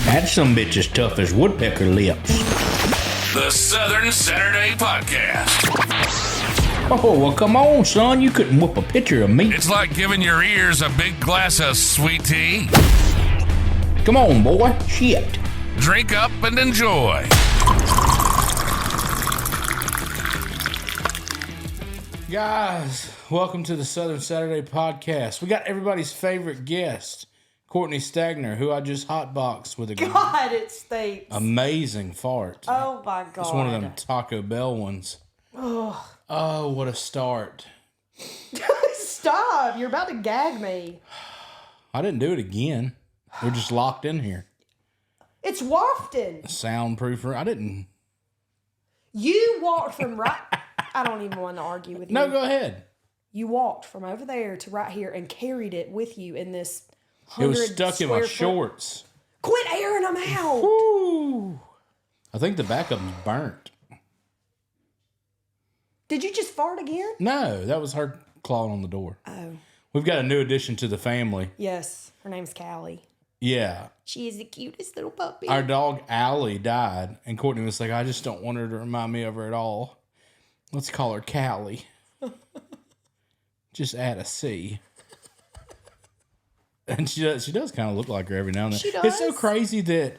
That sumbitch as tough as woodpecker lips. The Southern Saturday Podcast. Oh, well, come on, son. You couldn't whoop a pitcher of meat. It's like giving your ears a big glass of sweet tea. Come on, boy. Shit. Drink up and enjoy. Guys, welcome to the Southern Saturday Podcast. We got everybody's favorite guest, Courtnee Stagner, who I just hotboxed with a God, it stinks. Amazing fart. Oh, my God. It's one of them Taco Bell ones. Oh, what a start. Stop. You're about to gag me. I didn't do it again. We're just locked in here. It's wafting. Soundproofer. I didn't. You walked from right... I don't even want to argue with you. No, go ahead. You walked from over there to right here and carried it with you in this 100 It was stuck in my foot. shorts. Quit airing them out. Woo. I think the backup's burnt. Did you just fart again? No, that was her clawing on the door. Oh. We've got a new addition to the family. Yes. Her name's Callie. Yeah. She is the cutest little puppy. Our dog, Allie, died. And Courtney was like, I just don't want her to remind me of her at all. Let's call her Callie. Just add a C. And she does kind of look like her every now and then. She does. It's so crazy that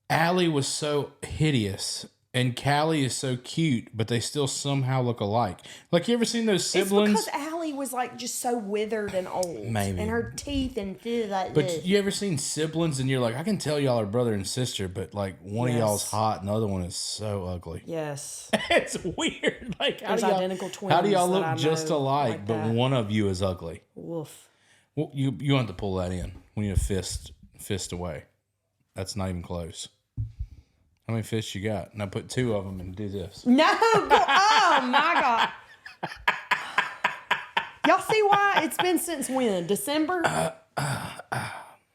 Allie was so hideous and Callie is so cute, but they still somehow look alike. Like, you ever seen those siblings? It's because Allie was like just so withered and old. Maybe. And her teeth and things like But this. you ever seen siblings and you're like, I can tell y'all are brother and sister, but like one of y'all's hot and the other one is so ugly. Yes. It's weird. Like, There's identical twins. How do y'all that look I just know alike, like but that. one of you is ugly? Woof. Well, you want to pull that in. We need a fist away. That's not even close. How many fists you got? Now put two of them and do this. No. Oh, my God. Y'all see why? It's been since when? December?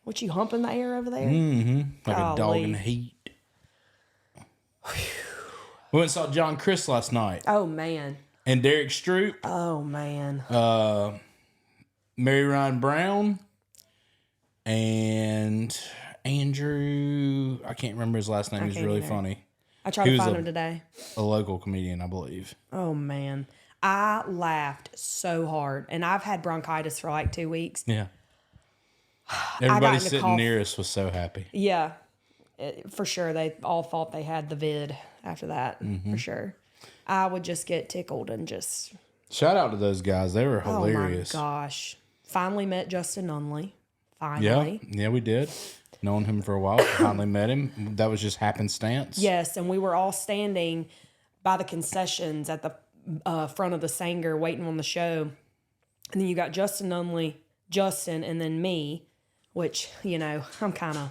What, you humping the air over there? Mm-hmm. Like Golly. a dog in the heat. We went and saw John Crist last night. Oh, man. And Derek Stroop. Oh, man. Mary Ryan Brown. And Andrew. I can't remember his last name. He was really funny. I tried to find him today. A local comedian, I believe. Oh, man. I laughed so hard. And I've had bronchitis for like 2 weeks. Yeah. Everybody into sitting cough. near us was so happy. Yeah. For sure. They all thought they had the vid after that. Mm-hmm. For sure. I would just get tickled and just... Shout out to those guys. They were hilarious. Oh, my gosh. Finally met Justin Nunley. Finally. Yeah, we did. Known him for a while. Finally met him. That was just happenstance. Yes, and we were all standing by the concessions at the front of the Sanger waiting on the show. And then you got Justin Nunley, Justin, and then me, which, you know, I'm kind of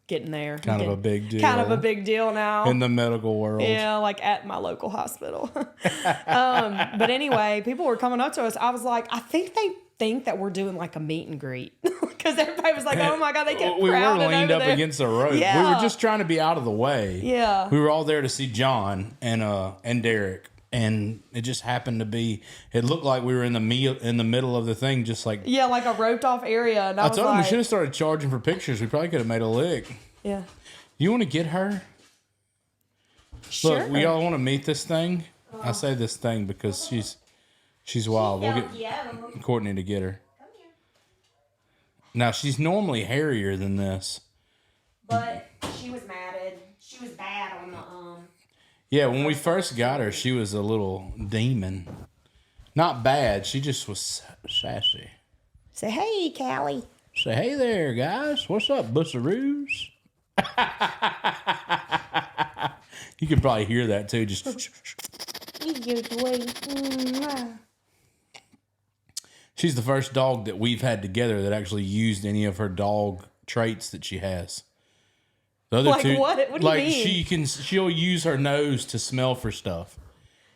getting there. Kind of a big deal. Kind of a big deal now. In the medical world. Yeah, like at my local hospital. But anyway, people were coming up to us. I was like, I think they think that we're doing like a meet and greet. Because everybody was like, oh my God, they kept We were crowding leaned over up there. against the rope. Yeah. We were just trying to be out of the way. Yeah. We were all there to see John and Derek. And it just happened to be, it looked like we were in the middle of the thing, just like... Yeah, like a roped off area. And I was told him like, we should have started charging for pictures. We probably could have made a lick. yeah. You want to get her? Sure. Look, we all want to meet this thing. I say this thing because she's wild. We'll get Courtney to get her. Come here. Now, she's normally hairier than this. But she was matted. She was bad on the Yeah, when we first got her, she was a little demon. Not bad. She just was sassy. Say, hey, Callie. Say, hey there, guys. What's up, bussaroos? You can probably hear that, too. Just... She's the first dog that we've had together that actually used any of her dog traits that she has. The other Like two, what? What do you mean? She'll use her nose to smell for stuff.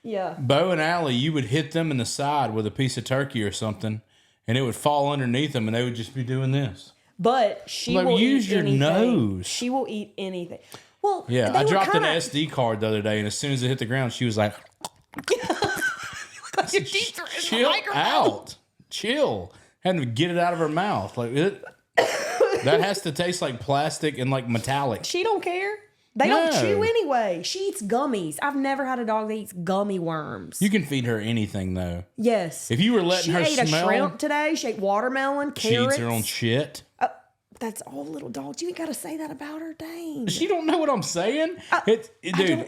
Yeah. Bo and Allie, you would hit them in the side with a piece of turkey or something, and it would fall underneath them, and they would just be doing this. But she Like, will use eat your anything. nose. She will eat anything. Well, Yeah, they I were dropped an kinda- SD card the other day, and as soon as it hit the ground, she was like, Like your teeth are in the chill microphone. out. Chill. Had to get it out of her mouth. Like, That has to taste like plastic and like metallic. She don't care. They don't No. chew anyway. She eats gummies. I've never had a dog that eats gummy worms. You can feed her anything though. Yes. If you were letting her She ate smell, a shrimp today. She ate watermelon, she carrots. eats her own shit. That's all little dogs. You ain't got to say that about her. Dang. She don't know what I'm saying. Dude,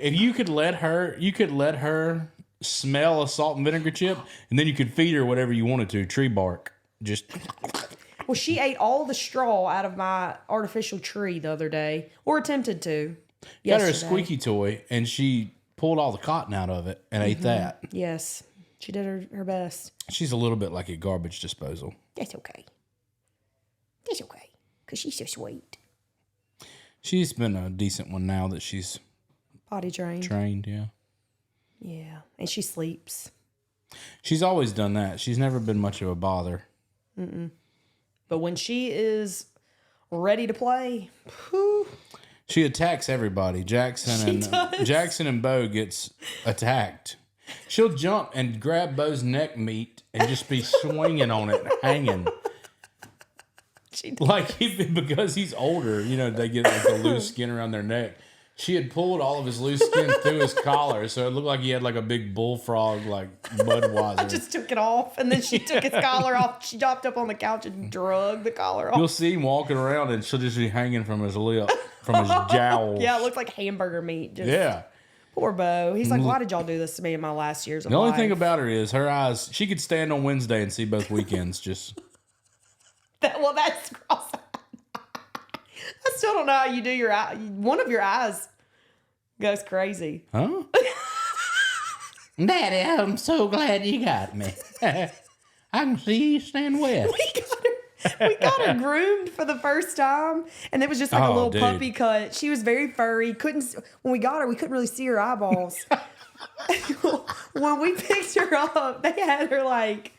if you could let her smell a salt and vinegar chip, and then you could feed her whatever you wanted to, tree bark. Just Well, she ate all the straw out of my artificial tree the other day, or attempted to. got her a yesterday. squeaky toy, and she pulled all the cotton out of it and ate that. Yes. She did her best. She's a little bit like a garbage disposal. That's okay. That's okay. Because she's so sweet. She's been a decent one now that she's Potty trained. trained, yeah. Yeah. And she sleeps. She's always done that. She's never been much of a bother. But when she is ready to play, whew, She attacks everybody. Jackson and Bo gets attacked. She'll jump and grab Bo's neck meat and just be swinging on it, hanging. she does. Like because he's older, they get like the loose skin around their neck. She had pulled all of his loose skin through his collar, so it looked like he had like a big bullfrog, like Budweiser. I just took it off, and then she took his collar off. She dropped up on the couch and drug the collar off. You'll see him walking around, and she'll just be hanging from his lip, from his jowls. Yeah, it looked like hamburger meat. Just, Yeah. Poor Bo. He's like, why did y'all do this to me in my last years of The only life? thing about her is her eyes. She could stand on Wednesday and see both weekends. Just Well, that's cross. I still don't know how you do your eye. One of your eyes goes crazy. huh? Daddy, I'm so glad you got me. I can see you stand west. We got her groomed for the first time, and it was just like a Oh, little dude. puppy cut. She was very furry. When we got her, we couldn't really see her eyeballs. When we picked her up, they had her like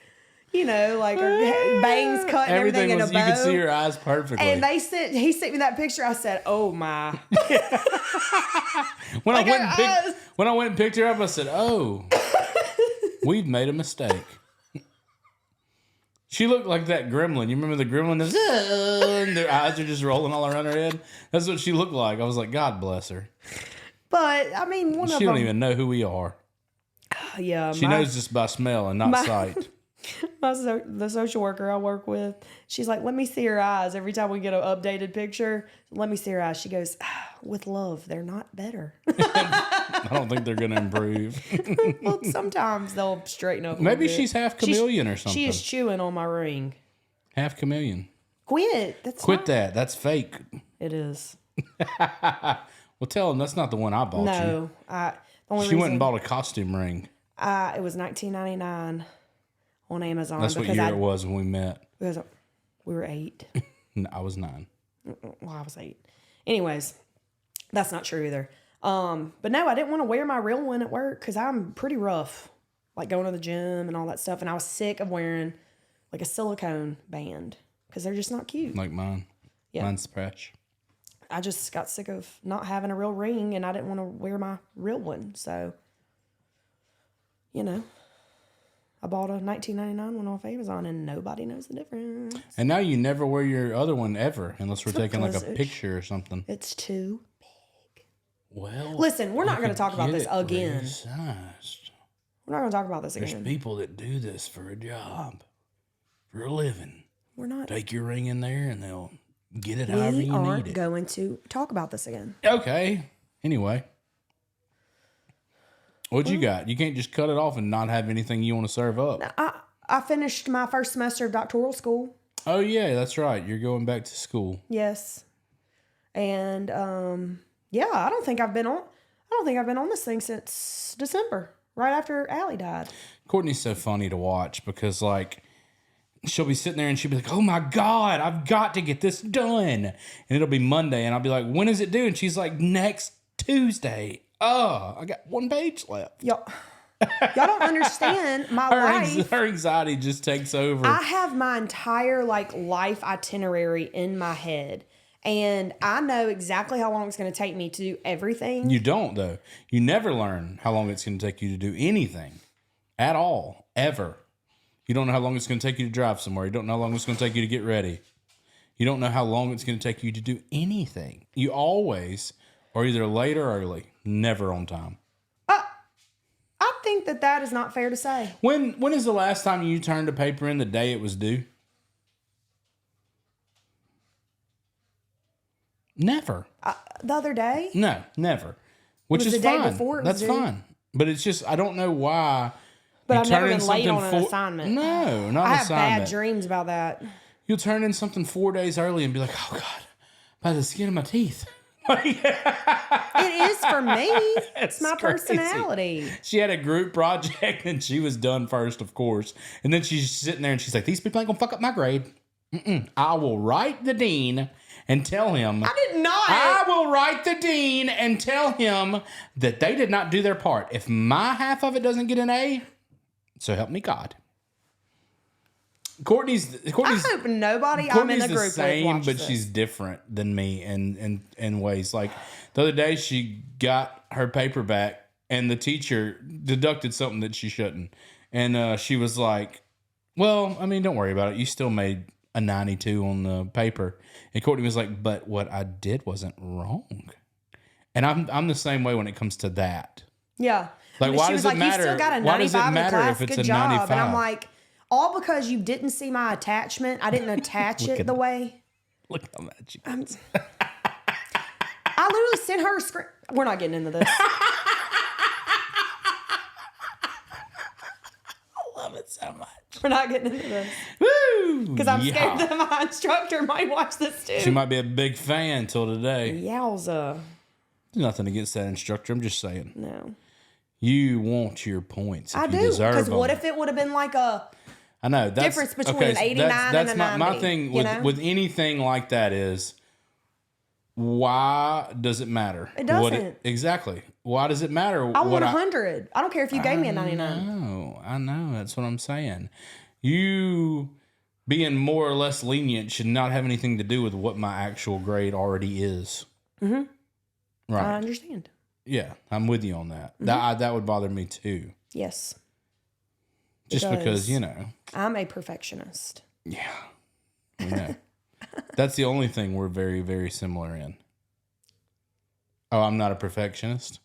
her bangs cut and everything in a was. bow. You could see her eyes perfectly. And he sent me that picture. I said, "Oh my!" when like I went and picked her up, I said, "Oh, we've made a mistake." She looked like that gremlin. You remember the gremlin? And their eyes are just rolling all around her head. That's what she looked like. I was like, God bless her. But I mean, one of She them. don't even know who we are. Yeah, She knows just by smell and not sight. The social worker I work with, she's like, let me see her eyes. Every time we get an updated picture, let me see her eyes. She goes, with love, they're not better. I don't think they're going to improve. Well, sometimes they'll straighten up. Maybe she's half chameleon or something. She is chewing on my ring. Half chameleon. Quit. Quit that. That's fake. It is. Well, tell them that's not the one I bought you. No. She went and bought a costume ring. It was $19.99 on Amazon. That's what year it was when we met. Because we were 8. I was 9. Well, I was 8. Anyways, that's not true either. But no, I didn't want to wear my real one at work because I'm pretty rough, like going to the gym and all that stuff. And I was sick of wearing like a silicone band because they're just not cute. Like mine. Yeah. Mine's fresh. I just got sick of not having a real ring and I didn't want to wear my real one. So, I bought a $19.99 one off Amazon and nobody knows the difference. And now you never wear your other one ever unless we're taking like a because picture or something. It's too big. Well, Listen, we're not going to talk about get this it again. resized. We're not going to talk about this There's again. people that do this for a job, for a living. We're not. Take your ring in there and they'll get it however We you aren't need it. going to talk about this again. Okay. Anyway. What you got? You can't just cut it off and not have anything you want to serve up. I finished my first semester of doctoral school. Oh yeah, that's right. You're going back to school. Yes. And yeah, I don't think I've been on this thing since December, right after Allie died. Courtney's so funny to watch because like she'll be sitting there and she'll be like, "Oh my God, I've got to get this done." And it'll be Monday and I'll be like, "When is it due?" And she's like, "Next Tuesday." Oh, I got 1 page left. Y'all don't understand my life. Her anxiety just takes over. I have my entire life itinerary in my head. And I know exactly how long it's going to take me to do everything. You don't, though. You never learn how long it's going to take you to do anything at all, ever. You don't know how long it's going to take you to drive somewhere. You don't know how long it's going to take you to get ready. You don't know how long it's going to take you to do anything. You always are either late or early, never on time. I think that is not fair to say. When is the last time you turned a paper in the day it was due? Never. The other day? No, never. Which was is the day fine. before it was That's due. fine. But it's just, I don't know why. But you I've never turn in been late something on an assignment. No, not I an have assignment. bad dreams about that. You'll turn in something 4 days early and be like, oh, God, by the skin of my teeth. It is for me. It's my crazy. personality. She had a group project and she was done first, of course. And then she's sitting there and she's like, these people ain't going to fuck up my grade. I will write the dean and tell him. I did not. I will write the dean and tell him that they did not do their part. If my half of it doesn't get an A, so help me God. Courtnee's I hope nobody I'm in Courtney's the group the same, with watches but this. she's different than me in ways. Like the other day, she got her paper back, and the teacher deducted something that she shouldn't, and she was like, "Well, I mean, don't worry about it. You still made a 92 on the paper." And Courtney was like, "But what I did wasn't wrong." And I'm the same way when it comes to that. Yeah. Like, why she does was it like, matter? You still got a 95 Why does it in the matter class. if it's Good a job. 95? And I'm like, all because you didn't see my attachment. I didn't attach it the way. Look how mad she I literally sent her a screen. We're not getting into this. I love it so much. We're not getting into this. Woo! Because I'm scared that my instructor might watch this too. She might be a big fan till today. Yowza. Nothing against that instructor. I'm just saying. No. You want your points. If I you do. deserve Because them. what if it would have been like a I know that's difference between okay, an 89 that's and a my 90, thing you with know? with anything like that is why does it matter? It doesn't. Exactly. Why does it matter? I want 100. I don't care if you gave me a 99. I know. That's what I'm saying. You being more or less lenient should not have anything to do with what my actual grade already is. Mm-hmm. Right. I understand. Yeah, I'm with you on that. Mm-hmm. That would bother me too. Yes. Just because, you know. I'm a perfectionist. Yeah. I know. That's the only thing we're very, very similar in. Oh, I'm not a perfectionist?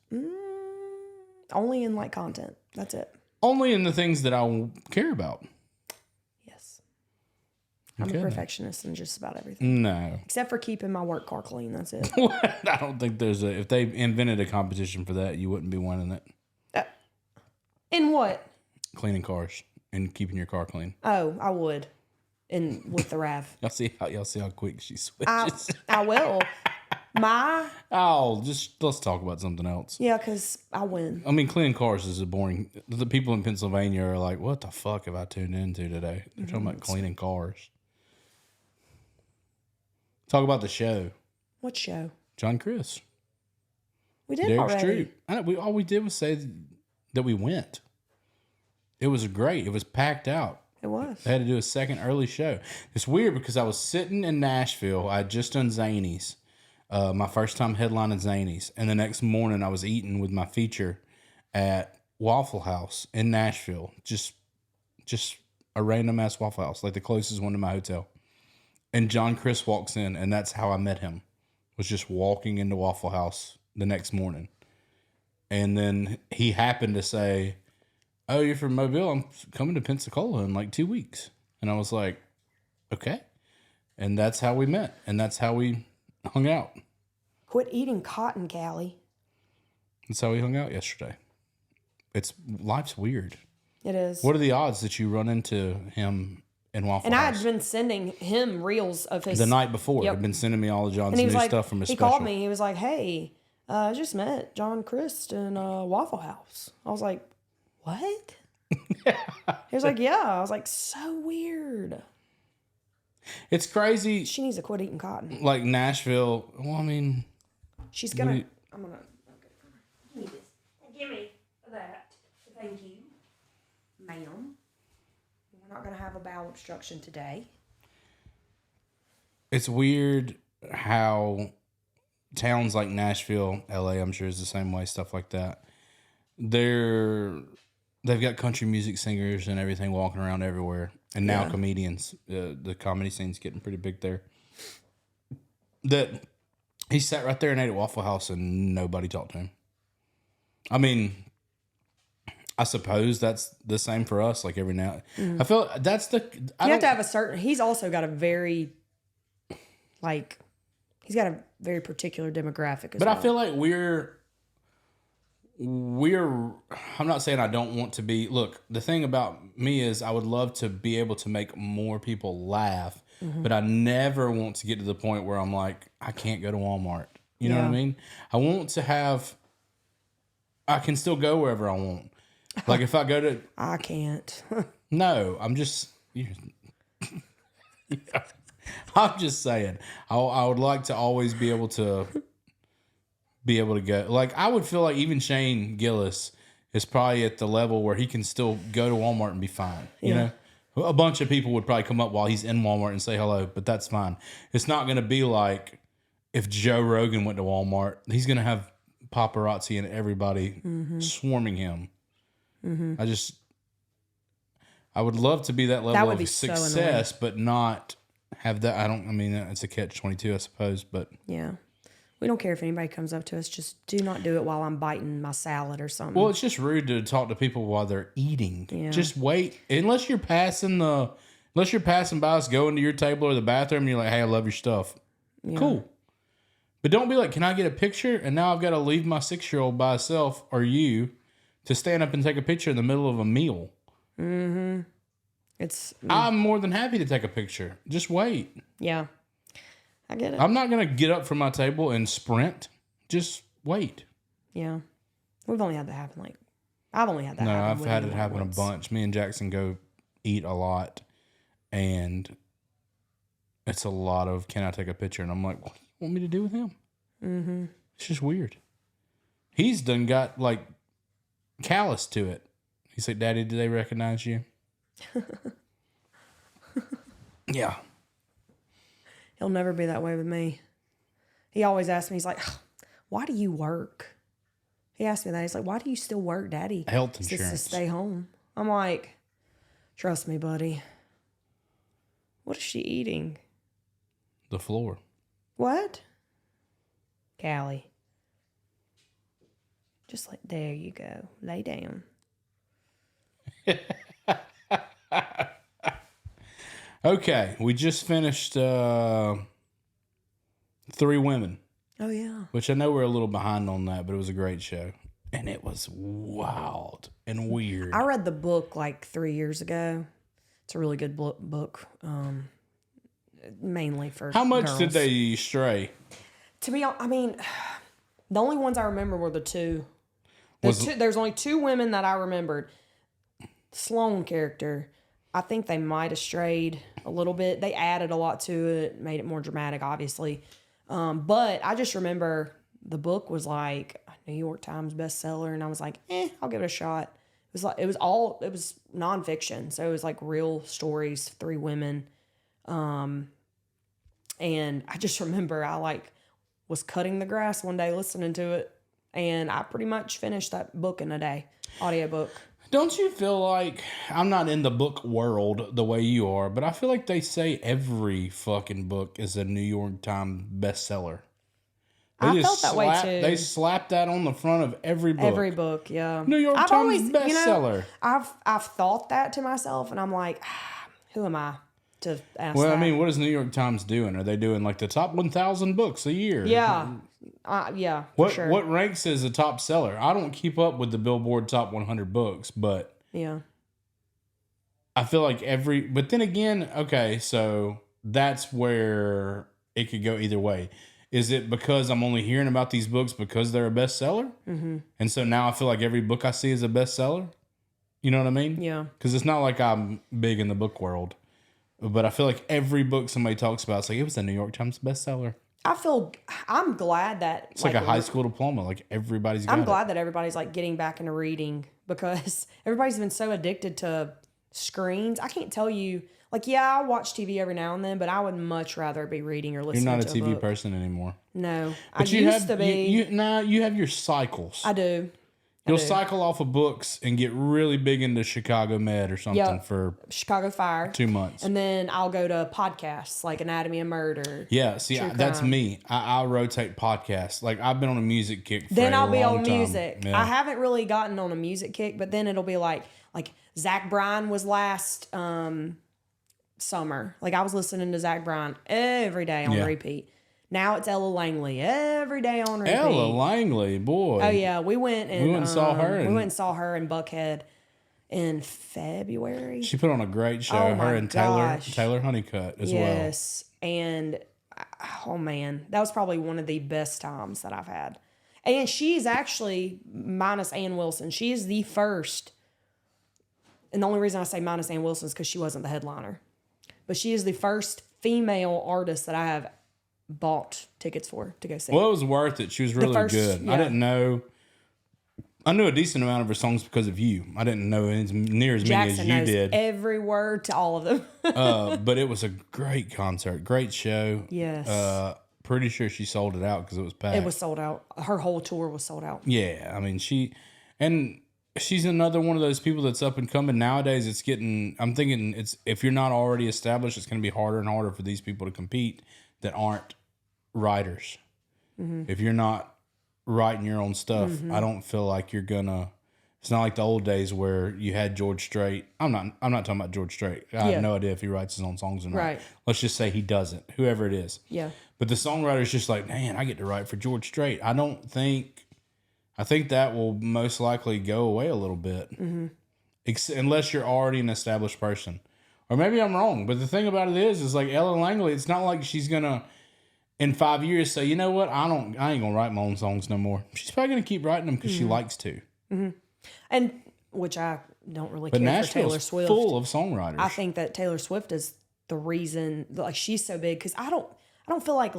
Only in like content. That's it. Only in the things that I care about. Yes. I'm Okay, a perfectionist in just about everything. No. Except for keeping my work car clean. That's it. I don't think there's if they invented a competition for that, you wouldn't be winning it. In what? Cleaning cars and keeping your car clean. Oh, I would. With the RAV. Y'all see how quick she switches. I will. Let's talk about something else. Yeah, because I win. I mean, cleaning cars is a boring. The people in Pennsylvania are like, "What the fuck have I tuned into today?" They're talking about cleaning cars. Talk about the show. What show? John Crist. We did Derek already. Street. All we did was say that we went. It was great. It was packed out. It was. They had to do a second early show. It's weird because I was sitting in Nashville. I had just done Zanies. My first time headlining Zanies. And the next morning I was eating with my feature at Waffle House in Nashville. Just a random ass Waffle House, like the closest one to my hotel. And John Crist walks in, and that's how I met him. Was just walking into Waffle House the next morning. And then he happened to say, "Oh, you're from Mobile? I'm coming to Pensacola in like 2 weeks." And I was like, "Okay." And that's how we met. And that's how we hung out. Quit eating cotton, Callie. That's how we hung out yesterday. Life's weird. It is. What are the odds that you run into him in Waffle And I House? had been sending him reels of his... The night before. Yep. I'd been sending me all of John's And he was new like, stuff from his he special. called me. He was like, "Hey, I just met John Crist in Waffle House." I was like, "What?" He was like, "Yeah." I was like, "So weird." It's crazy. She needs to quit eating cotton. Like Nashville. Well, I mean, She's gonna... We- I'm gonna... Okay. Give me that. Thank you, ma'am. We're not gonna have a bowel obstruction today. it's weird how towns like Nashville, LA, I'm sure is the same way, stuff like that. They've got country music singers and everything walking around everywhere. And now comedians. The comedy scene's getting pretty big there. that he sat right there and ate at Waffle House and nobody talked to him. I mean, I suppose that's the same for us. Like every now, I feel that's the. You have to have a certain. He's also got a very, like, he's got a very particular demographic. But I feel like we're. I'm not saying I don't want to be. Look, the thing about me is I would love to be able to make more people laugh, but I never want to get to the point where I'm like, I can't go to Walmart. You know what I mean? I want to have. I can still go wherever I want. Like if I go to, I can't. no, I'm just. I'm just saying. I would like to always be able to go. Like I would feel like even Shane Gillis is probably at the level where he can still go to Walmart and be fine. You know, a bunch of people would probably come up while he's in Walmart and say hello, but that's fine. It's not going to be like if Joe Rogan went to Walmart. He's going to have paparazzi and everybody swarming him. I would love to be that level of success, but not have that. I mean, it's a catch-22, I suppose, but yeah. We don't care if anybody comes up to us. Just do not do it while I'm biting my salad or something. well, it's just rude to talk to people while they're eating. Yeah. Just wait. Unless you're passing by us, going to your table or the bathroom, and you're like, hey, I love your stuff. Yeah. Cool. But don't be like, can I get a picture? And now I've got to leave my 6-year-old by herself or you to stand up and take a picture in the middle of a meal. I'm more than happy to take a picture. Just wait. Yeah. I get it. I'm not going to get up from my table and sprint. Just wait. Yeah. We've only had that happen. I've only had that happen. No, I've had it happen once. A bunch. Me and Jackson go eat a lot. And it's a lot of, can I take a picture? And I'm like, what do you want me to do with him? Mm-hmm. It's just weird. He's done got callous to it. He's like, Daddy, do they recognize you? Yeah. He'll never be that way with me. He always asks me, he's like, why do you work? He asked me that. He's like, why do you still work, Daddy? Health insurance. Just to stay home. I'm like, trust me, buddy. What is she eating? The floor. What? Callie. Just like, there you go. Lay down. Okay, we just finished 3 Women. Oh, yeah. Which I know we're a little behind on that, but it was a great show. And it was wild and weird. I read the book 3 years ago. It's a really good book, mainly for How much girls. did they stray? To be honest, I mean, the only ones I remember were the two. There's only 2 women that I remembered. Sloane character, I think they might have strayed a little bit. They added a lot to it, made it more dramatic, obviously. But I just remember the book was a New York Times bestseller, and I was like, I'll give it a shot. It was nonfiction, so it was real stories, 3 women. And I just remember I was cutting the grass one day listening to it, and I pretty much finished that book in a day, audiobook. Don't you feel like, I'm not in the book world the way you are, but I feel like they say every fucking book is a New York Times bestseller. I felt that way too. They slap that on the front of every book. Every book, yeah. New York Times bestseller. I've thought that to myself, and I'm like, who am I to ask Well, that? I mean, what is New York Times doing? Are they doing the top 1,000 books a year? Yeah. Yeah, for sure. What ranks as a top seller? I don't keep up with the Billboard top 100 books, but yeah, I feel like but then again, okay, so that's where it could go either way. Is it because I'm only hearing about these books because they're a bestseller? Mm-hmm. And so now I feel like every book I see is a bestseller? You know what I mean? Yeah. Because it's not like I'm big in the book world, but I feel like every book somebody talks about, it's like, it was a New York Times bestseller. I'm glad that it's like a high school diploma. Everybody's got I'm glad that everybody's getting back into reading, because everybody's been so addicted to screens. I can't tell you, yeah, I watch TV every now and then, but I would much rather be reading or listening to a book. You're not a TV person anymore. No. But I used to be. You have your cycles. I do. You'll cycle off of books and get really big into Chicago Med or something for Chicago Fire 2 months. And then I'll go to podcasts like Anatomy of Murder. Yeah, see, that's me. I'll rotate podcasts. Like, I've been on a music kick for then a I'll be long on time. music. Yeah. I haven't really gotten on a music kick, but then it'll be like Zach Bryan was last summer. Like, I was listening to Zach Bryan every day on repeat. Now it's Ella Langley every day on repeat. Ella Langley, boy. Oh yeah, we went and saw her. We went and saw her in Buckhead in February. She put on a great show. Oh, her and gosh. Taylor Honeycutt as well. Yes, and oh man, that was probably one of the best times that I've had. And she's actually minus Ann Wilson. She is the first, and the only reason I say minus Ann Wilson is because she wasn't the headliner, but she is the first female artist that I have bought tickets for to go see. Well, it was worth it. She was really good. Yeah. I didn't know. I knew a decent amount of her songs because of you. I didn't know as near as Jackson many as you knows did. every word to all of them. But it was a great concert, great show. Yes. Pretty sure she sold it out because it was packed. It was sold out. Her whole tour was sold out. Yeah, I mean she's another one of those people that's up and coming nowadays. It's getting. I'm thinking it's if you're not already established, it's going to be harder and harder for these people to compete that aren't writers. Mm-hmm. If you're not writing your own stuff, I don't feel like you're gonna. It's not like the old days where you had George Strait. I'm not talking about George Strait. I have no idea if he writes his own songs or not. Right. Let's just say he doesn't. Whoever it is. Yeah. But the songwriter's just like, man, I get to write for George Strait. I think that will most likely go away a little bit, unless you're already an established person. Or maybe I'm wrong. But the thing about it is like Ella Langley. It's not like she's gonna. In 5 years, say, you know what? I ain't gonna write my own songs no more. She's probably gonna keep writing them because she likes to. Mm-hmm. And which I don't really care for Taylor Nashville's Swift. Full of songwriters. I think that Taylor Swift is the reason, like she's so big because I don't feel like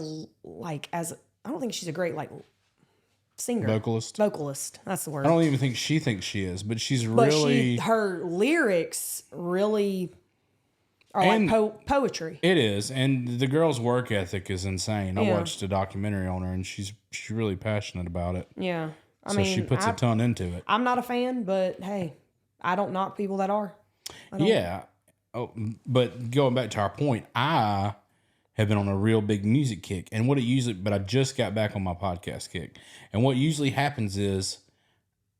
I don't think she's a great singer, vocalist. That's the word. I don't even think she thinks she is, but she's really her lyrics really. Or like poetry. It is. And the girl's work ethic is insane. I watched a documentary on her and she's really passionate about it. Yeah. I mean, she puts a ton into it. I'm not a fan, but hey, I don't knock people that are. Yeah. Oh, but going back to our point, I have been on a real big music kick. And but I just got back on my podcast kick. And what usually happens is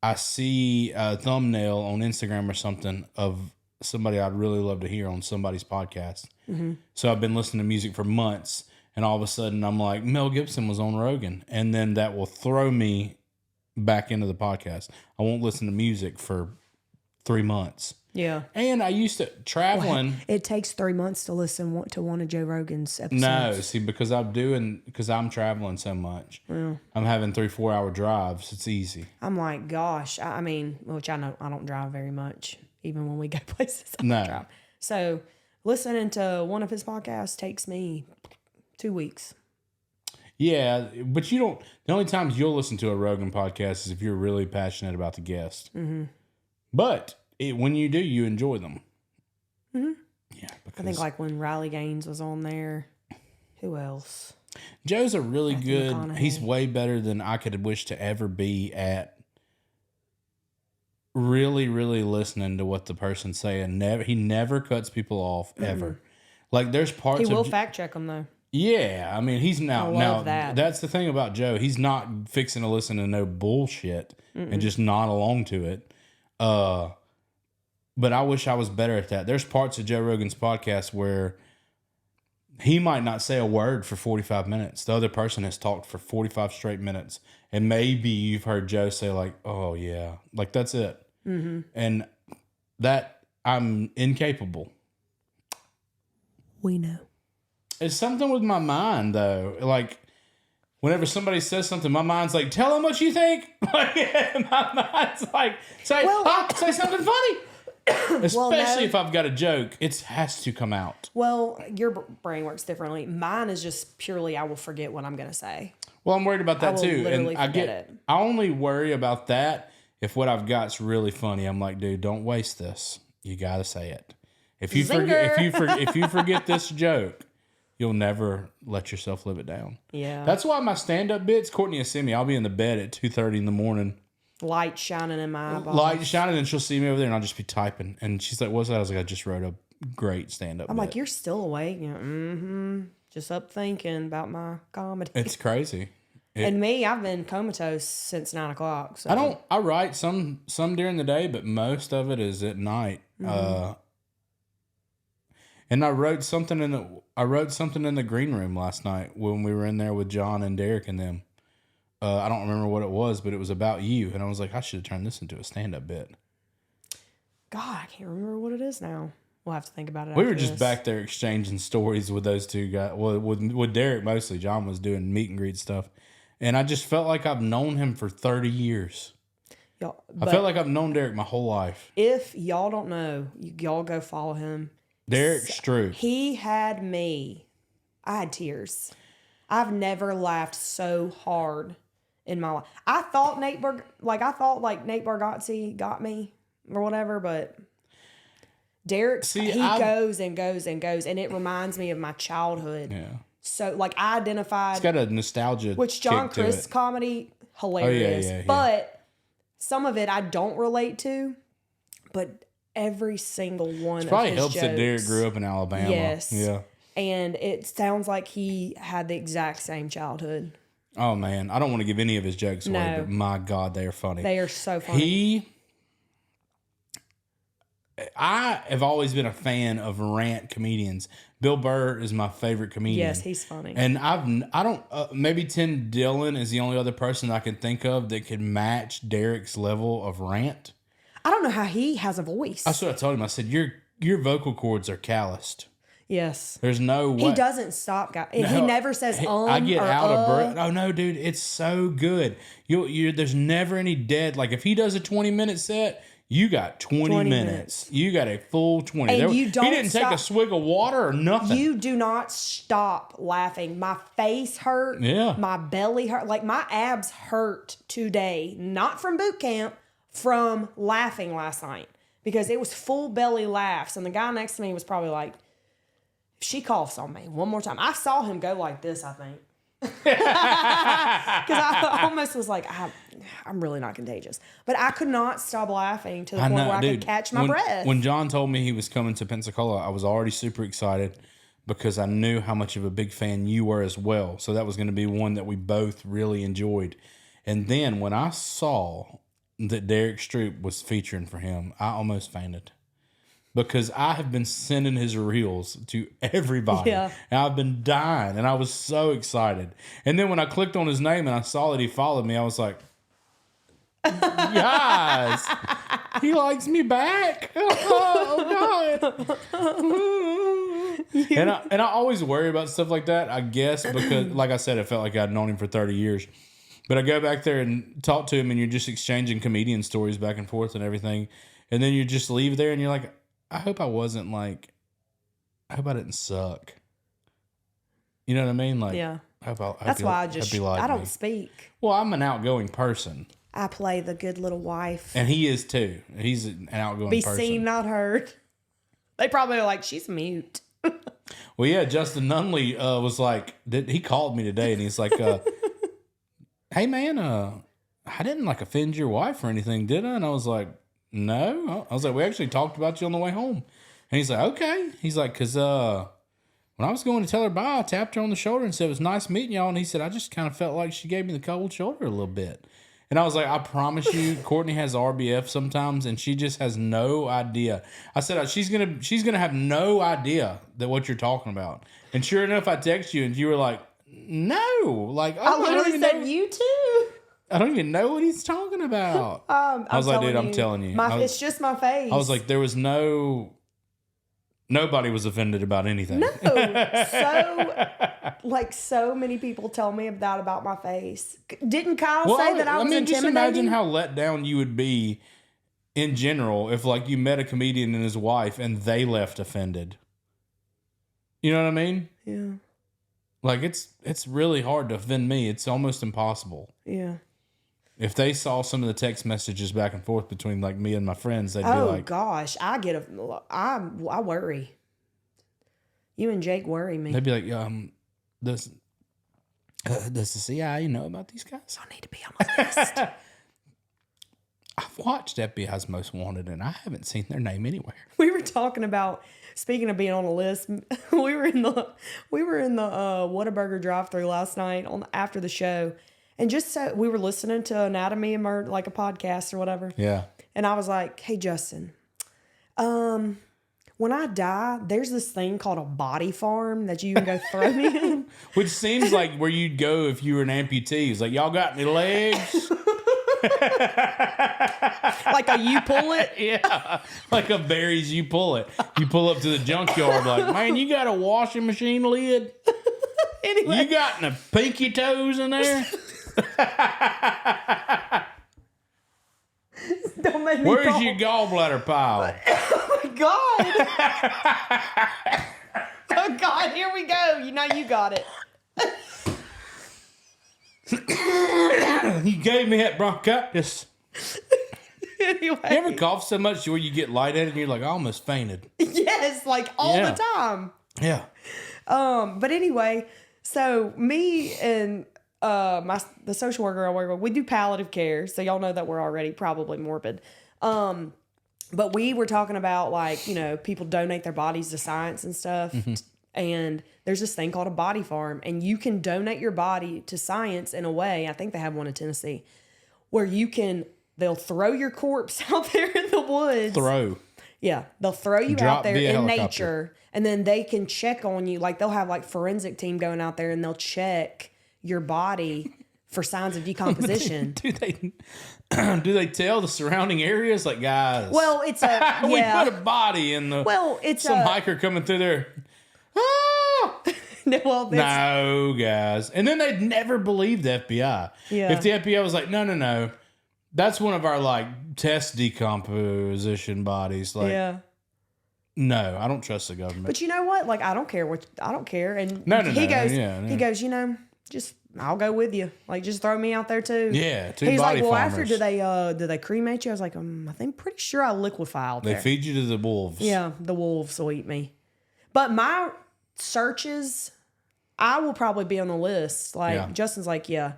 I see a thumbnail on Instagram or something of somebody I'd really love to hear on somebody's podcast. Mm-hmm. So I've been listening to music for months, and all of a sudden I'm like, Mel Gibson was on Rogan, and then that will throw me back into the podcast. I won't listen to music for 3 months. Yeah. And I used to traveling. Well, it takes 3 months to listen to one of Joe Rogan's episodes. No, see, because I'm traveling so much. Yeah. I'm having 3-4 hour drives. It's easy. I'm like, gosh, I mean, which I know I don't drive very much. Even when we go places, I don't drive. So listening to one of his podcasts takes me 2 weeks. Yeah, but you don't. The only times you'll listen to a Rogan podcast is if you're really passionate about the guest. Mm-hmm. But when you do, you enjoy them. Mm-hmm. Yeah, I think like when Riley Gaines was on there. Who else? Joe's a really good. He's way better than I could wish to ever be at. Really, really listening to what the person's saying. He never cuts people off ever. Like there's parts. He will fact check them though. Yeah, I mean he's now. That. That's the thing about Joe. He's not fixing to listen to no bullshit and just nod along to it. But I wish I was better at that. There's parts of Joe Rogan's podcast where he might not say a word for 45 minutes. The other person has talked for 45 straight minutes, and maybe you've heard Joe say like, "Oh yeah," like that's it. Mm-hmm. And that I'm incapable. We know. It's something with my mind though. Like whenever somebody says something, my mind's like, "Tell them what you think." Like my mind's like, "Say something funny." Especially if I've got a joke, it has to come out. Well, your brain works differently. Mine is just purely I will forget what I'm going to say. Well, I'm worried about that too. And I only worry about that if what I've got's really funny. I'm like, dude, don't waste this. You got to say it. If you forget this joke, you'll never let yourself live it down. Yeah. That's why my stand-up bits, Courtnee will see me. I'll be in the bed at 2:30 in the morning. Light shining in my eyeballs. Light shining, and she'll see me over there, and I'll just be typing. And she's like, "What's that?" I was like, "I just wrote a great stand-up." I'm bit. like, "You're still awake?" You know, just up thinking about my comedy. It's crazy. And me, I've been comatose since 9 o'clock. So. I write some during the day, but most of it is at night. And I wrote something in the green room last night when we were in there with John and Derek and them. I don't remember what it was, but it was about you. And I was like, I should have turned this into a stand-up bit. God, I can't remember what it is now. We'll have to think about it. We were just back there exchanging stories with those two guys. Well, with Derek mostly. John was doing meet and greet stuff. And I just felt like I've known him for 30 years. I felt like I've known Derek my whole life. If y'all don't know, y'all go follow him. Derek Stroop. He had me. I had tears. I've never laughed so hard in my life. I thought Nate Bargatze got me or whatever, but Derek, goes and goes and goes, and it reminds me of my childhood. Yeah. So, like, I identified... It's got a nostalgia which John kick to Crist it. comedy, hilarious. Yeah. But some of it I don't relate to, but every single one of his probably helps jokes, that Derek grew up in Alabama. Yes. Yeah. And it sounds like he had the exact same childhood. Oh, man. I don't want to give any of his jokes away, but my God, they are funny. They are so funny. I have always been a fan of rant comedians. Bill Burr is my favorite comedian. Yes, he's funny. And maybe Tim Dillon is the only other person I can think of that could match Derek's level of rant. I don't know how he has a voice. That's what I told him. I said, your vocal cords are calloused. Yes. There's no way. He doesn't stop, guys. He never says I get or out of breath. Oh, no, dude. It's so good. There's never any dead. Like, if he does a 20-minute set, you got 20 minutes. You got a full 20. And he didn't take a swig of water or nothing. You do not stop laughing. My face hurt. Yeah. My belly hurt. Like, my abs hurt today. Not from boot camp, from laughing last night. Because it was full belly laughs. And the guy next to me was probably like, if she coughs on me one more time. I saw him go like this, I think. Because I almost was like, I'm really not contagious. But I could not stop laughing to the point where I could catch my breath. When John told me he was coming to Pensacola, I was already super excited because I knew how much of a big fan you were as well. So that was going to be one that we both really enjoyed. And then when I saw that Derek Stroop was featuring for him, I almost fainted. Because I have been sending his reels to everybody. Yeah. And I've been dying. And I was so excited. And then when I clicked on his name and I saw that he followed me, I was like, guys, he likes me back. Oh, God. And I always worry about stuff like that, I guess, because, like I said, it felt like I'd known him for 30 years. But I go back there and talk to him, and you're just exchanging comedian stories back and forth and everything. And then you just leave there, and you're like, I hope I didn't suck. You know what I mean? Like, yeah. That's why I don't speak. Well, I'm an outgoing person. I play the good little wife. And he is too. He's an outgoing person. Be seen, not heard. They probably are like, she's mute. Well, yeah, Justin Nunley was like, he called me today and he's like, hey man, I didn't like offend your wife or anything, did I? And I was like, no. I was like, we actually talked about you on the way home. And he's like, okay. He's like, because when I was going to tell her bye, I tapped her on the shoulder and said, it was nice meeting y'all. And he said, I just kind of felt like she gave me the cold shoulder a little bit. And I was like, I promise you, Courtney has RBF sometimes, and she just has no idea. I said, she's gonna have no idea that what you're talking about. And sure enough, I text you, and you were like, no. Like, I literally said, you too. I don't even know what he's talking about. I was like, dude, I'm telling you. It's just my face. I was like, there was nobody was offended about anything. No. So many people tell me that about my face. Didn't Kyle say that I was intimidating? Just imagine how let down you would be in general if, like, you met a comedian and his wife and they left offended. You know what I mean? Yeah. Like, it's really hard to offend me. It's almost impossible. Yeah. If they saw some of the text messages back and forth between, like, me and my friends, they'd be like... Oh, gosh. I worry. You and Jake worry me. They'd be like, does the CIA know about these guys? I need to be on my list. I've watched FBI's Most Wanted, and I haven't seen their name anywhere. We were talking about, speaking of being on a list, we were in the Whataburger drive-thru last night after the show, and just so we were listening to Anatomy and Murder, like a podcast or whatever. Yeah. And I was like, "Hey Justin, when I die, there's this thing called a body farm that you can go throw me in." Which seems like where you'd go if you were an amputee. It's like, y'all got any legs? Like a you pull it? Yeah. Like a Barry's you pull it. You pull up to the junkyard like, man, you got a washing machine lid? Anyway. You got any pinky toes in there? Don't make me Where's fall. your gallbladder pile? Oh my God. Oh God, here we go. You know you got it. You gave me that bronchitis. Anyway. You ever cough so much where you get lightheaded and you're like, I almost fainted? Yes, like all Yeah. the time. Yeah. But anyway, so me and the social worker I work with, we do palliative care. So y'all know that we're already probably morbid. But we were talking about, like, you know, people donate their bodies to science and stuff. Mm-hmm. And there's this thing called a body farm, and you can donate your body to science in a way. I think they have one in Tennessee where they'll throw your corpse out there in the woods. Yeah, they'll throw you Drop out there via in helicopter. nature, and then they can check on you. Like, they'll have like forensic team going out there, and they'll check your body for signs of decomposition. Do they tell the surrounding areas, like, guys? Well, it's a we yeah. put a body in the. Well, it's some a hiker coming through there. Ah! well, it's, No, guys. And then they'd never believe the FBI. Yeah. If the FBI was like, no, that's one of our, like, test decomposition bodies. Like, yeah. no, I don't trust the government. But you know what? Like, I don't care. And No, he goes, yeah. he goes, you know, just I'll go with you. Like, just throw me out there too. Yeah, two He's body like, well, farmers. after do they cremate you? I was like, I think pretty sure I'll liquefy out They there. feed you to the wolves. Yeah, the wolves will eat me. But my searches, I will probably be on the list. Like, Yeah. Justin's like, yeah,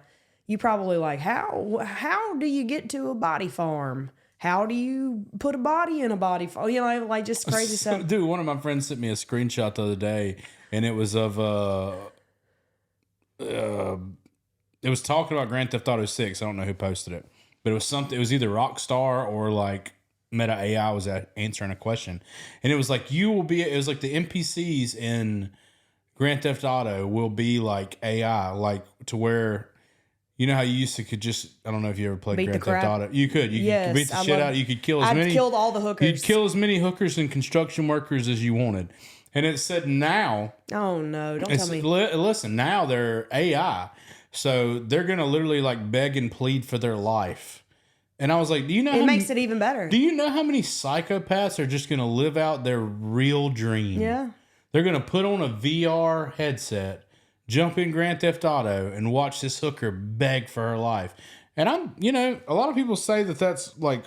you probably like, how do you get to a body farm? How do you put a body in a body farm? You know, like just crazy stuff. Dude, one of my friends sent me a screenshot the other day, and it was of it was talking about Grand Theft Auto 6. I don't know who posted it, but it was something. It was either Rockstar or like Meta AI was answering a question, and it was like it was like the NPCs in Grand Theft Auto will be like AI, like to where, you know how you could just, I don't know if you ever played Beat the Grand Theft crap. Auto. You could Yes, beat the I shit love- out. You could kill as I've many. killed all the hookers. You'd kill as many hookers and construction workers as you wanted. And it said now, Oh no! Don't tell me. listen, now they're AI. So they're going to literally like beg and plead for their life. And I was like, do you know It makes it even better. Do you know how many psychopaths are just going to live out their real dream? Yeah. They're going to put on a VR headset, jump in Grand Theft Auto, and watch this hooker beg for her life. And a lot of people say that that's like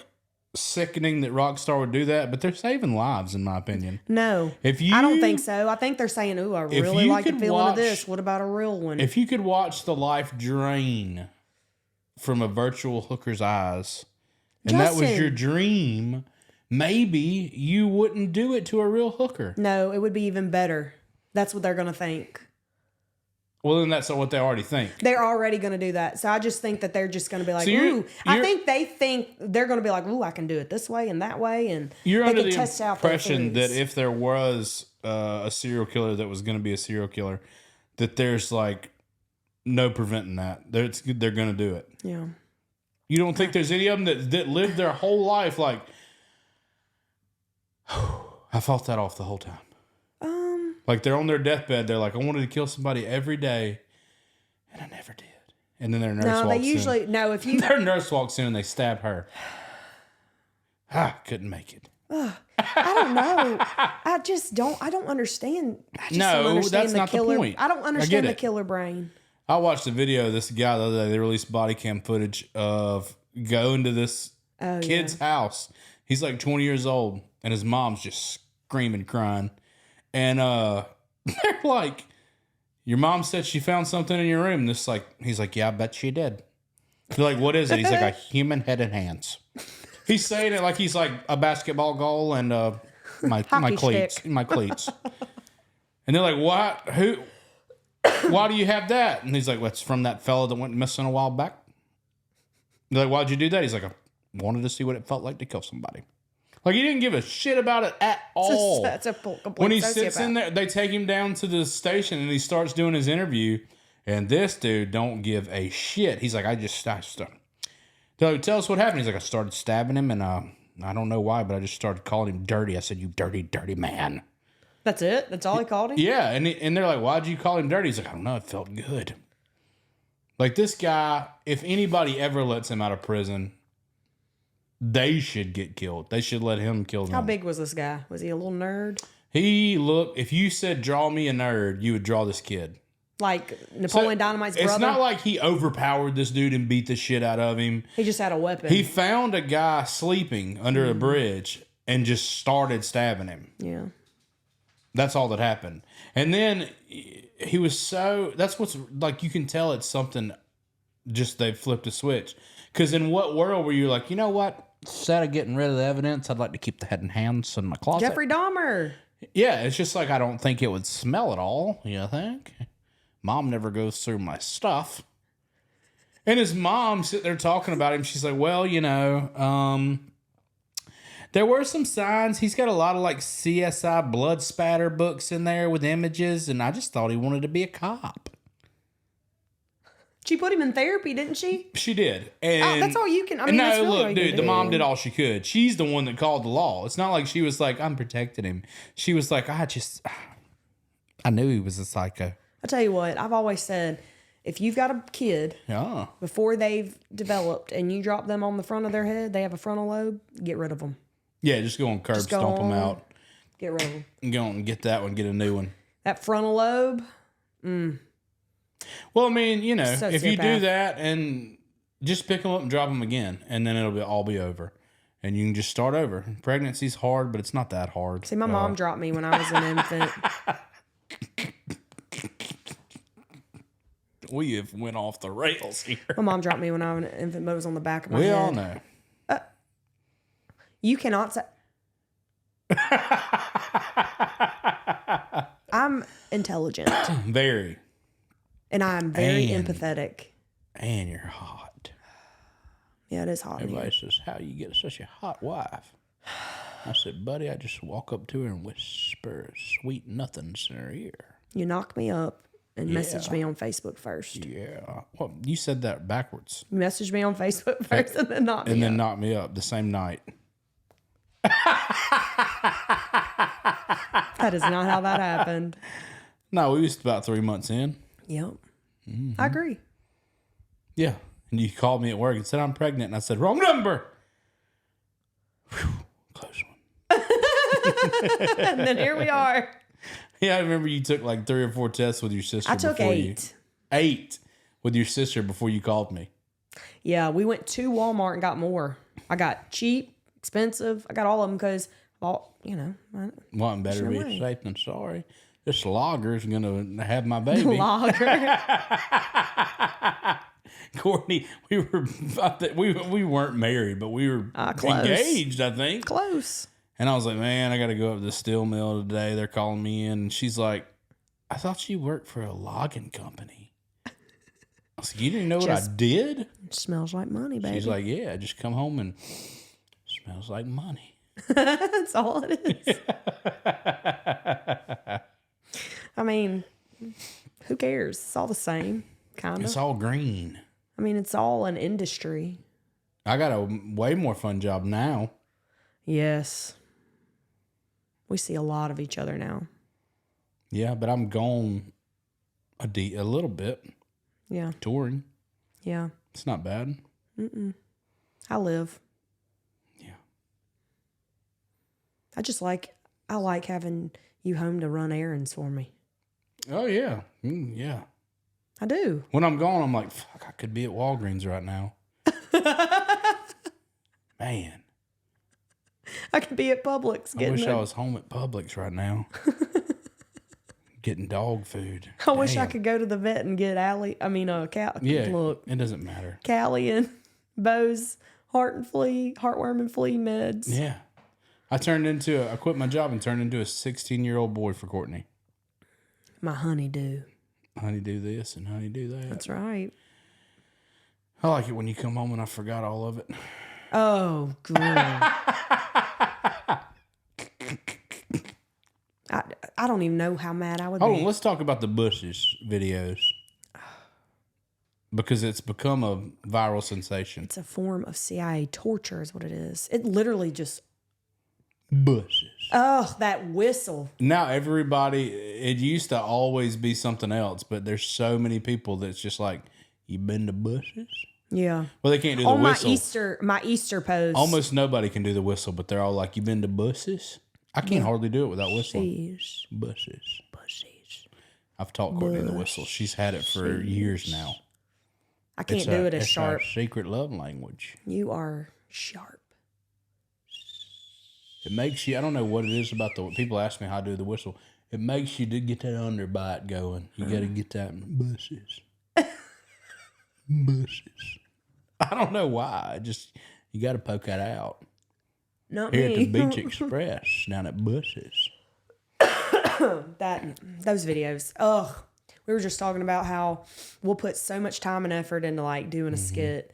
sickening that Rockstar would do that, but they're saving lives, in my opinion. No, I don't think so. I think they're saying, "Ooh, I really you like the could feeling of watch- this. What about a real one?" If you could watch the life drain from a virtual hooker's eyes, and that was Justin. your dream, maybe you wouldn't do it to a real hooker. No, it would be even better. That's what they're going to think. Well, then that's not what they already think. They're already going to do that. So I just think that they're just going to be like, So you're- "Ooh." I you're- think they think they're going to be like, "Ooh, I can do it this way and that way," and You're they under can the test out their impression that theories. if there was a serial killer that was going to be a serial killer, that there's like no preventing that. They're going to do it. Yeah. You don't think there's any of them that lived their whole life like, I fought that off the whole time. Like they're on their deathbed. They're like, I wanted to kill somebody every day, and I never did. And then their nurse No, walks they usually in. no. If you Their nurse walks in and they stab her. Couldn't make it. I don't know. I don't understand. I just No, don't understand that's the not the killer. point. I don't I understand get the it. killer brain. I watched a video of this guy the other day. They released body cam footage of going to this kid's house. He's like 20 years old, and his mom's just screaming, crying. And they're like, your mom said she found something in your room. He's like, yeah, I bet she did. They're like, what is it? He's like, a human head and hands. He's saying it like he's like a basketball goal and my Hockey cleats. stick. My cleats. And they're like, what? Who? Why do you have that? And he's like, well, it's from that fella that went missing a while back. They're like, why'd you do that? He's like, I wanted to see what it felt like to kill somebody. Like, he didn't give a shit about it at all. That's a complete When he sociopath. sits in there, they take him down to the station and he starts doing his interview. And this dude don't give a shit. He's like, I started. So tell us what happened. He's like, I started stabbing him and I don't know why, but I just started calling him dirty. I said, you dirty, dirty man. That's it? That's all he called him? Yeah. And they're like, why'd you call him dirty? He's like, I don't know. It felt good. Like, this guy, if anybody ever lets him out of prison, they should get killed. They should let him kill them. How big was this guy? Was he a little nerd? If you said, draw me a nerd, you would draw this kid. Like Napoleon Dynamite's brother? It's not like he overpowered this dude and beat the shit out of him. He just had a weapon. He found a guy sleeping under a bridge and just started stabbing him. Yeah. That's all that happened. And then he was that's what's like, you can tell it's something, just they flipped a switch. Because in what world were you like, you know what? Instead of getting rid of the evidence, I'd like to keep the head and hands in my closet. Jeffrey Dahmer. Yeah, it's just like, I don't think it would smell at all, you think? Mom never goes through my stuff. And his mom sitting there talking about him. She's like, well, there were some signs. He's got a lot of like CSI blood spatter books in there with images. And I just thought he wanted to be a cop. She put him in therapy, didn't she? She did. And that's all you can. I mean, that's no, really all look, you dude, can the do. mom did all she could. She's the one that called the law. It's not like she was like, I'm protecting him. She was like, I knew he was a psycho. I tell you what, I've always said, if you've got a kid Yeah. before they've developed and you drop them on the front of their head, they have a frontal lobe, get rid of them. Yeah, just go on curb, Just go stomp them on. out. Get rid of them. And go on and get that one, get a new one. That frontal lobe, Well, I mean, if you do Sociopath. that and just pick them up and drop them again, and then it'll all be over. And you can just start over. Pregnancy's hard, but it's not that hard. see, my mom dropped me when I was an infant. We have went off the rails here. My mom dropped me when I was an infant, but it was on the back of my We head. all know. You cannot say. I'm intelligent Very. and I'm very And- empathetic. And you're hot. Yeah, it is hot. in here. Everybody says, how you get such a hot wife? I said, buddy, I just walk up to her and whisper sweet nothings in her ear. You knock me up and message me on Facebook first. Yeah. Well, you said that backwards. You message me on Facebook first and then knock me And then up. knock me up the same night. That is not how that happened. No, we was about 3 months in. Yep. Mm-hmm. I agree. Yeah. And you called me at work and said, I'm pregnant. And I said, wrong number. Whew, close one. And then here we are. Yeah, I remember you took like 3 or 4 tests with your sister. I took before 8. 8 with your sister before you called me. Yeah, we went to Walmart and got more. I got cheap, expensive. I got all of them because, well, Wanting better Sure be way. safe than sorry. This lager's going to have my baby. lager. Courtney, we weren't married, but we were Close. engaged, I think. Close. And I was like, man, I got to go up to the steel mill today. They're calling me in. And she's like, I thought you worked for a logging company. I was like, you didn't know what I did? It smells like money, baby. She's like, yeah, just come home and smells like money. That's all it is. I mean, who cares? It's all the same, kind It's of. all green. I mean, it's all an industry. I got a way more fun job now. Yes. We see a lot of each other now. Yeah, but I'm gone a little bit Yeah. touring. Yeah. It's not bad. I live. Yeah. I like having you home to run errands for me. Oh, yeah. Yeah. I do. When I'm gone, I'm like, fuck, I could be at Walgreens right now. Man, I could be at Publix I getting wish I it. was home at Publix right now. Getting dog food. I wish I Damn. could go to the vet and get Callie. Yeah, Look, it doesn't matter. Callie and Bo's heartworm and flea meds. Yeah. I quit my job and turned into a 16-year-old boy for Courtney. My honeydew. Honeydew this and honeydew that. That's right. I like it when you come home and I forgot all of it. Oh, good. I don't even know how mad I would Hold be. on, let's talk about the bushes videos. Because it's become a viral sensation. It's a form of CIA torture is what it is. It literally just... Bushes. Oh, that whistle. Now it used to always be something else, but there's so many people that's just like, you been to bushes? Yeah. Well, they can't do the whistle. My Easter post. Almost nobody can do the whistle, but they're all like, you been to bushes? I can't hardly do it without whistling. Bushes. I've taught Courtney the whistle. She's had it for years now. I can't do it as it's sharp. Our secret love language. You are sharp. It makes you, I don't know what it is about people ask me how I do the whistle. It makes you to get that underbite going. You got to get that bushes. Bushes. I don't know why. You got to poke that out. Not Here me. at the Beach Express, down at Bushes. Those videos. Ugh. We were just talking about how we'll put so much time and effort into like doing a skit,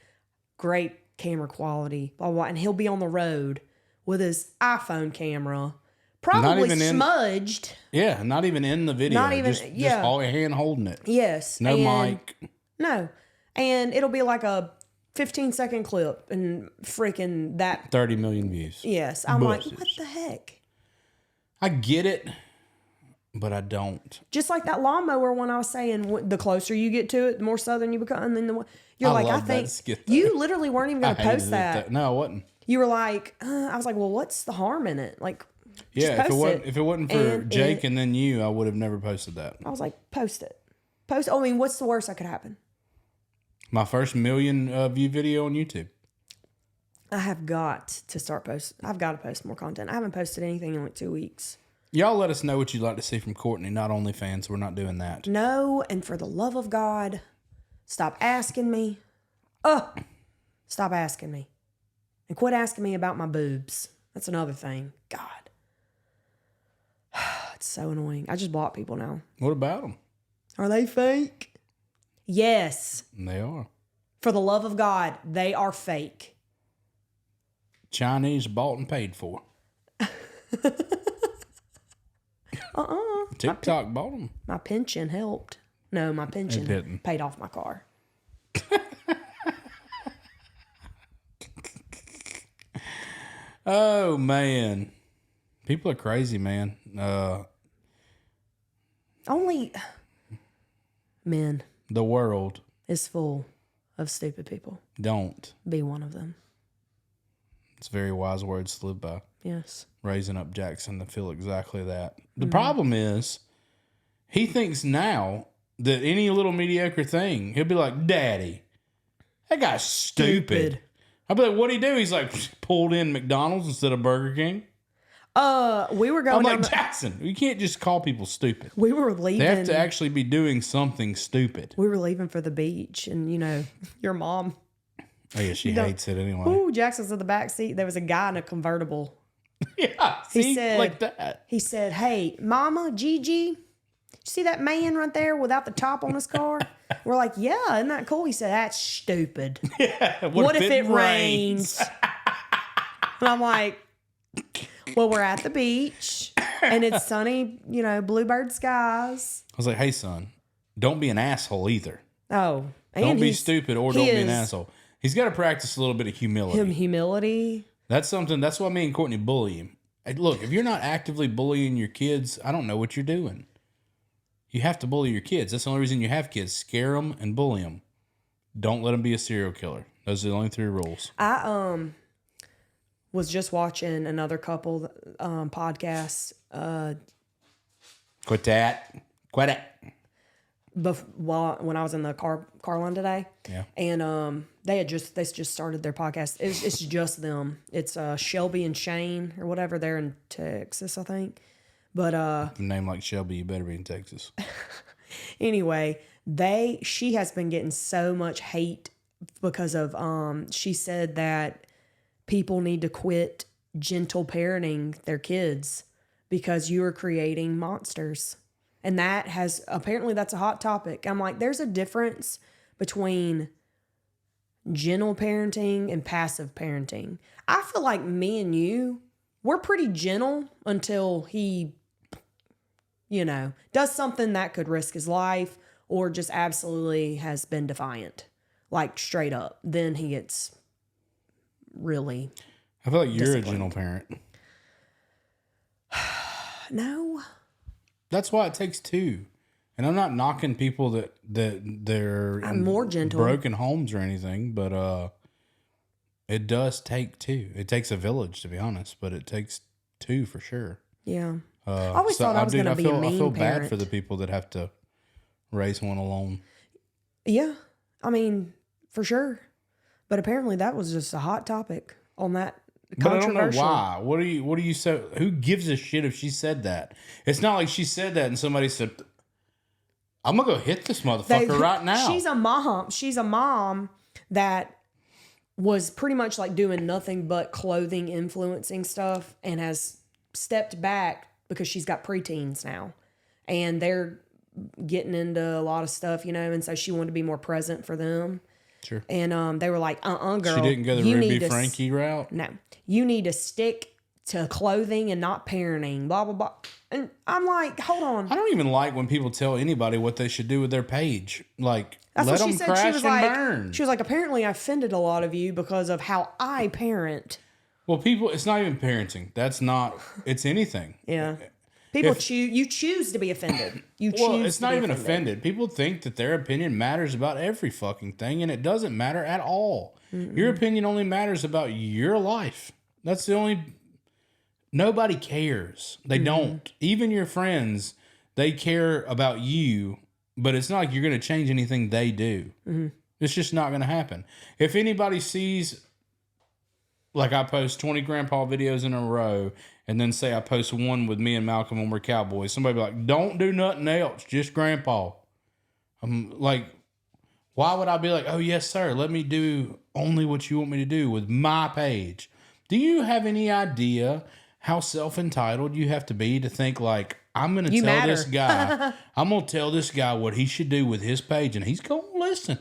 great camera quality, blah, blah, blah, and he'll be on the road with his iPhone camera, probably smudged. Yeah, not even in the video. Not even, just all your hand holding it. Yes. No mic. No. And it'll be like a 15-second clip and freaking that. 30 million views. Yes. I'm like, what the heck? I get it, but I don't. Just like that lawnmower one I was saying, the closer you get to it, the more southern you become. And then you're like, I think you literally weren't even going to post that. No, I wasn't. You were like, I was like, well, what's the harm in it? Like, yeah, if it wasn't for and Jake and then you, I would have never posted that. I was like, post it. I mean, what's the worst that could happen? My first million view video on YouTube. I have got to start posting. I've got to post more content. I haven't posted anything in like 2 weeks. Y'all let us know what you'd like to see from Courtney, not OnlyFans. We're not doing that. No, and for the love of God, stop asking me. Stop asking me. And quit asking me about my boobs. That's another thing. God. It's so annoying. I just block people now. What about them? Are they fake? Yes. They are. For the love of God, they are fake. Chinese bought and paid for. TikTok bought them. My pension helped. No, my pension paid off my car. Oh, man. People are crazy, man. Only men. The world is full of stupid people. Don't be one of them. It's very wise words to live by. Yes. Raising up Jackson to feel exactly that. The problem is, he thinks now that any little mediocre thing, he'll be like, Daddy, that guy's stupid. I'll be like, what'd he do? He's like, pulled in McDonald's instead of Burger King. We were going. I'm like, Jackson, you can't just call people stupid. We were leaving. They have to actually be doing something stupid. We were leaving for the beach, and your mom. Oh yeah, she hates it anyway. Ooh, Jackson's in the back seat. There was a guy in a convertible. Yeah, he said like that. He said, "Hey, Mama, Gigi, you see that man right there without the top on his car?" We're like, "Yeah, isn't that cool?" He said, "That's stupid. Yeah, what if it rains?" And I'm like, well, we're at the beach and it's sunny, bluebird skies. I was like, hey, son, don't be an asshole either. Oh, and don't be stupid or don't be an asshole. He's got to practice a little bit of humility. Humility. That's something. That's why me and Courtney bully him. Hey, look, if you're not actively bullying your kids, I don't know what you're doing. You have to bully your kids. That's the only reason you have kids. Scare them and bully them. Don't let them be a serial killer. Those are the only 3 rules. I was just watching another couple podcasts. Quit that. Quit it. When I was in the car line today. Yeah. And they just started their podcast. It's just them. It's Shelby and Shane or whatever. They're in Texas, I think. But a name like Shelby, you better be in Texas. Anyway, she has been getting so much hate because of she said that people need to quit gentle parenting their kids because you are creating monsters. And that has, apparently that's a hot topic. I'm like, there's a difference between gentle parenting and passive parenting. I feel like me and you, we're pretty gentle until he, does something that could risk his life or just absolutely has been defiant, like straight up. Then he gets really I feel like you're a disciplined. gentle parent. No. That's why it takes two. And I'm not knocking people that they're I'm more gentle. broken homes or anything, but it does take two. It takes a village, to be honest, but it takes two for sure. Yeah. I always thought I was going to be a mean I feel parent. bad for the people that have to raise one alone. Yeah. I mean, for sure. But apparently that was just a hot topic on that. But I don't know why. What do you say? Who gives a shit if she said that? It's not like she said that and somebody said, I'm going to go hit this motherfucker right now. She's a mom. She's a mom that was pretty much like doing nothing but clothing influencing stuff and has stepped back because she's got preteens now. And they're getting into a lot of stuff, and so she wanted to be more present for them. Sure. And they were like, girl. She didn't go the Ruby Frankie route? No. You need to stick to clothing and not parenting, blah, blah, blah. And I'm like, hold on. I don't even like when people tell anybody what they should do with their page. Like, That's let what she them said. crash She was and like, burn. She was like, apparently I offended a lot of you because of how I parent. Well, people, it's not even parenting. That's not, it's anything. Yeah. People you choose to be offended. It's not even offended. People think that their opinion matters about every fucking thing, and it doesn't matter at all. Mm-mm. Your opinion only matters about your life. That's the only... Nobody cares. They don't. Even your friends, they care about you, but it's not like you're going to change anything they do. Mm-hmm. It's just not going to happen. If anybody sees... Like I post 20 grandpa videos in a row and then say I post one with me and Malcolm when we're cowboys. Somebody be like, don't do nothing else, just grandpa. I'm like, why would I be like, oh, yes, sir, let me do only what you want me to do with my page? Do you have any idea how self-entitled you have to be to think like, I'm going to tell this guy, I'm going to tell this guy what he should do with his page and he's going to listen.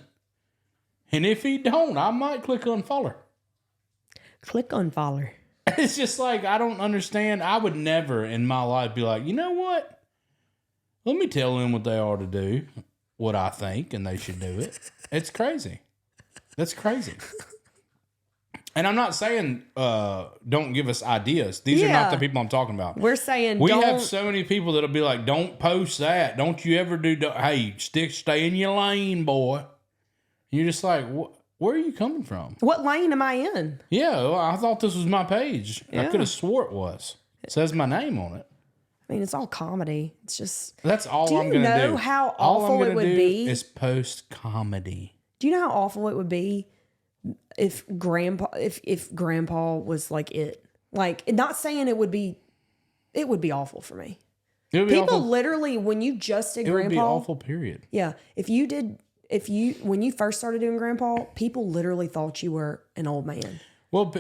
And if he don't, I might click unfollow. Click unfollow. It's just like, I don't understand. I would never in my life be like, you know what? Let me tell them what they ought to do, what I think, and they should do it. It's crazy. That's crazy. And I'm not saying don't give us ideas. These are not the people I'm talking about. We're saying we have so many people that'll be like, don't post that. Don't you ever do, hey, stay in your lane, boy. And you're just like, what? Where are you coming from? What lane am I in? Yeah, well, I thought this was my page. Yeah. I could have swore it was. It says my name on it. I mean, it's all comedy. It's just... That's all I'm going to do. Do you know how awful it would be? Is post comedy. Do you know how awful it would be if grandpa was like it? Like, not saying it would be awful for me. It would be People awful. Literally, when you just did grandpa... It would be awful, period. Yeah. When you first started doing grandpa, people literally thought you were an old man. Well,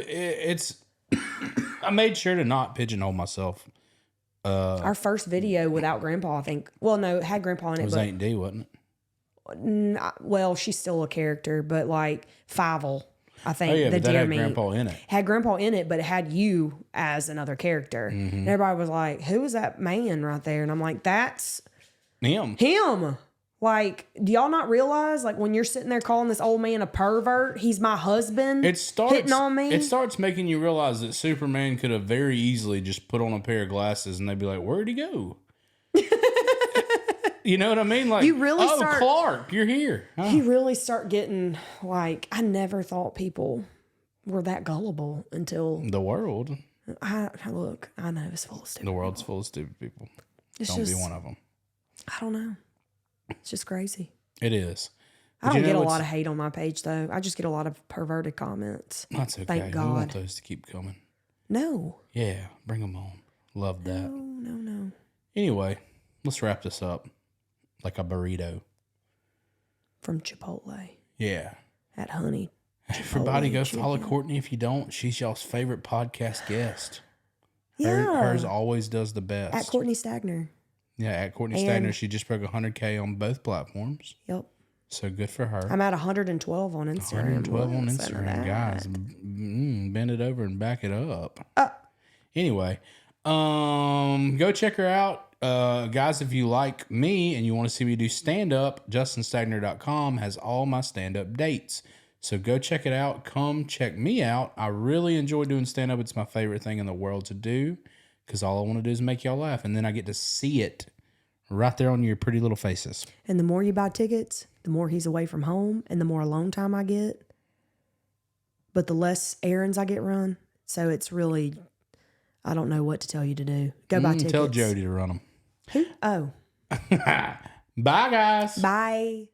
I made sure to not pigeonhole myself. Our first video without grandpa, I think. Well, no, it had grandpa in it. It was Aunt D, wasn't it? Well, she's still a character, but like Fievel, I think. Oh, yeah, the but that deer had meat grandpa in it. Had grandpa in it, but it had you as another character. Mm-hmm. And everybody was like, who is that man right there? And I'm like, that's him. Like, do y'all not realize, like, when you're sitting there calling this old man a pervert, he's my husband, hitting on me? It starts making you realize that Superman could have very easily just put on a pair of glasses and they'd be like, where'd he go? You know what I mean? Like, Clark, you're here. Huh? You really start getting, like, I never thought people were that gullible until... The world. I know it's full of stupid The world's full of stupid people. Don't be one of them. I don't know. It's just crazy. It is. But I don't get a lot of hate on my page, though. I just get a lot of perverted comments. That's okay. Thank God. We want those to keep coming. No. Yeah, bring them on. Love that. No. Anyway, let's wrap this up like a burrito. From Chipotle. Yeah. at Honey. Everybody go Chicken. follow Courtney if you don't. She's y'all's favorite podcast guest. Yeah. Hers always does the best. At Courtnee Stagner. Yeah, at Courtney Stagner. She just broke 100K on both platforms. Yep. So good for her. I'm at 112 on Instagram. 112 on Instagram, guys. Bend it over and back it up. Anyway, go check her out. Guys, if you like me and you want to see me do stand-up, justinstagner.com has all my stand-up dates. So go check it out. Come check me out. I really enjoy doing stand-up. It's my favorite thing in the world to do because all I want to do is make y'all laugh. And then I get to see it right there on your pretty little faces. And the more you buy tickets, the more he's away from home and the more alone time I get. But the less errands I get run. So it's really, I don't know what to tell you to do. Go buy tickets. Tell Jody to run them. Who? Oh. Bye, guys. Bye.